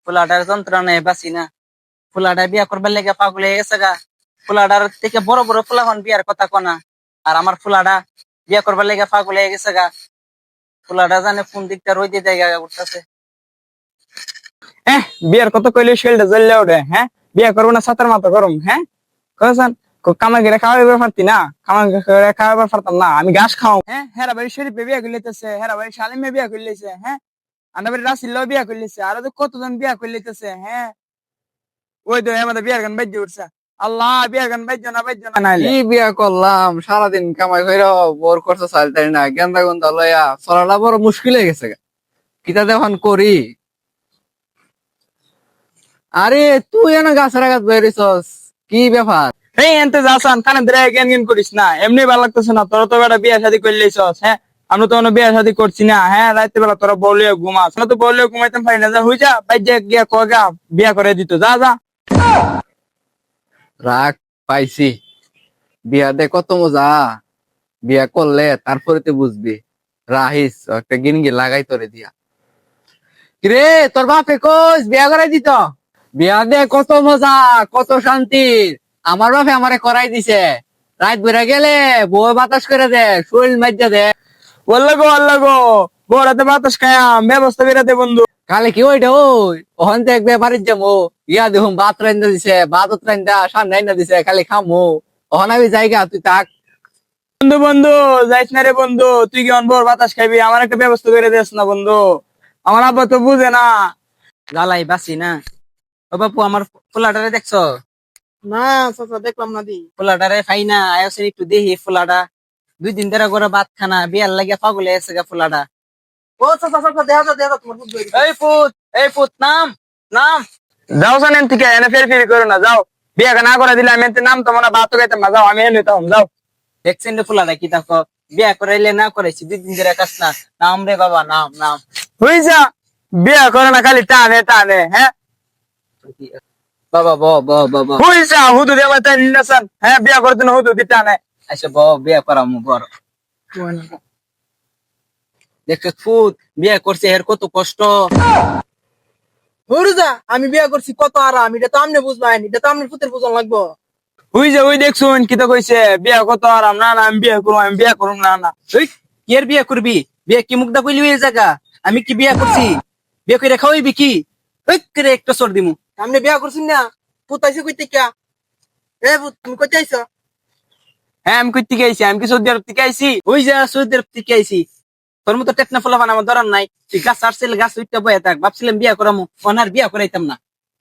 ফুলাটার যন্ত্রণায় বাঁচি না। ফুলাটা বিয়া করবার লেগে পাগল হয়ে গেছে গা। ফুলাটার থেকে বড় বড় ফুলাখন বিয়ার কথা কনা, আর আমার ফুলাটা বিয়া করবার লেগে পাগল হয়ে গেছে গা। ফুলাটা জানে কোন দিকটা রই দিয়ে জায়গা করতেছে। হ্যাঁ, বিয়ার কত কইলে শরীরটা জ্বললে ওঠে। হ্যাঁ, বিয়া করবো না ছাতার মাথা গরম। হ্যাঁ, কখন কামাই করে খাওয়াইবার পারতি না, কামাই করে খাওয়াইবার পারতাম না, আমি ঘাস খাও। হ্যাঁ, হেরা ভাই শরীফে বিয়া করলেছে, হেরা ভাই সালিমে বিয়া করলেছে। হ্যাঁ, আন্না বাড়ি রাসিল্লাও বিয়া করলেছে, আরো তো কতজন বিয়া করলেছে। হ্যাঁ, ওই তো আমাদের বিয়ার গান বাজ্য উঠছে। আল্লাহ, বিয়ার গান বাজ্য না নাইলে কি বিয়া করলাম, সারাদিন কামাই করে বোর করতে চাইতারি না, গেন্দা গন্ধা লইয়া চলাটা বড় মুশকিল হয়ে গেছে। কিতা দেখুন করি। আরে তুই এনে গাছের গাছ বেরিয়েছস, কি ব্যাপার? এই এনতে যাসান কানে ধরে জ্ঞান জ্ঞান করিস না, এমনি ভালো লাগতেছে না। তোরা তো বেটা বিয়া শাদী করলেছস। হ্যাঁ, আমরা তো কোনো বিয়া শাদী করছি না। হ্যাঁ, রাতে বেলা তোরা বললে ঘুমাস, আমরা তো বললে ঘুমাইতাম পারি না। যা হই যা, বাইরে গিয়া কগা বিয়া করে দিত। যা যা। রাগ পাইছি, বিয়া দে কত মজা। বিয়া করলে তারপরে তুই বুঝবি। রাহিস একটা গিনগি লাগাই তোরে দিয়া। কিরে তোর বাপে কইস বিয়া করাই দিত? বিয়া দে কত মজা, কত শান্তি। আমার বাপে আমারে করাই দিছে। রাত বেড়ে গেলে বউ বাতাস করে দে, শরীর মাইজা দে। আল্লাহ গো, বড়াতে বাতাস খায়াম, ব্যবস্থা করে দে বন্ধু। কালে কি ওইটা ওই ওখান থেকে ব্যাপারের যাবো। ইয়া দেখুন ভাত রান্দা দিছে, ভাত রান্দা সান রান্দা দিছে, খালি খামো। ওখানে আমি জায়গা তুই থাক। বন্ধু যাইস না রে বন্ধু, তুই কি অনবর বাতাস খাইবি? আমার একটা ব্যবস্থা করে দিস না বন্ধু, আমার আব্বা তো বুঝে না। জ্বালাই বাঁচি না। ও বাপু, আমার ফুলাটারে দেখছো? না চাচা, দেখলাম না দি। ফুলাটারে খাই না, আয়োসেন একটু দেখি। ফুলাটা 2 দিন ধরে করে ভাত খানা, বিয়ার লাগিয়া পাগল হয়ে গেছে গা ফুলাটা। ও চাচা চাচা, দেখা তোমার বুদ্ধি। এই পুত নাম নাম। যাও জানেন ঠিক আছে, এনে ফের ফেরি করো না, যাও। বিয়া না করে দিলে আমি এতে নাম তো মনে ভাত খাইতাম না। যাও, আমি এনে নিতাম, যাও। দেখছেন রে ফুলাটা কি দেখো, বিয়া করাইলে না করেছি 2 দিন ধরে কাজ না। নাম রে বাবা, নাম নাম। হই যা, বিয়া করে না খালি টানে টানে। হ্যাঁ, বাবা ব ব ব ব হই যা, হুদু দেবা তাই নিনাসান। হ্যাঁ, বিয়া করতে না হুদু দি টানে। আচ্ছা ব, বিয়া করামু বড়। দেখছো ফুত, বিয়া করছে এর কত কষ্ট। হরুজা, আমি বিয়া করছি কত আরাম, এটা তো আমনে বুঝবাইন, এটা তো আমনের পুতের বুঝন লাগবো। হই যা, ওই দেখছুন কি তো কইছে, বিয়া কত আরাম। না না, আমি বিয়া করবো, আমি বিয়া করুম না না। ওই কি এর বিয়া করবি? বিয়া কি মুখ দা কইলি এই জায়গা? আমি কি বিয়া করছি? বিয়া কইরা খাওয়াইবি কি? ওই করে একটা সর দিমু। আমনে বিয়া করছেন না, পুত আইছে কইতে কিয়া? এ পুত, তুমি কইতে আইছো? হ্যাঁ, আমি কই থেকে আইছি, আমি কি সৌদি আরব থেকে আইছি? ওই যা সৌদি আরব থেকে আইছি। তোর মতো টেকনা ফলাফান আমার ধরার নাই। তুই গাছ আসছিল, গাছ উঠতে বয়ে থাক। ভাবছিলাম বিয়া করামু, ওনার বিয়া করাইতাম না।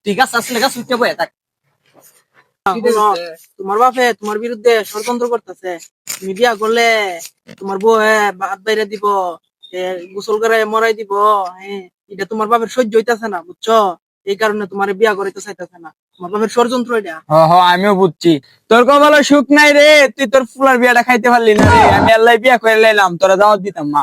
তুই গাছ আসলে গাছ উঠতে বয়ে থাক। শোনো, তোমার বাপে তোমার বিরুদ্ধে ষড়যন্ত্র করতেছে। তুমি বিয়া করলে তোমার বউ বাদ বাইরে দিব, গোসল করে মরাই দিব। হ্যাঁ, এটা তোমার বাপের সহ্য হইতাছে না, বুঝছো? এই কারণে তোমার বিয়া করাইতে চাইতেছে না। তোমার বাপের ষড়যন্ত্র এটা। হ হ, আমিও বুঝছি। তোর কপালে সুখ নাই রে, তুই তোর ফুলার বিয়াটা খাইতে পারলি না রে। আমি আল্লাহ বিয়া করে লাইলাম, তোরা দাওয়াত দিতাম না।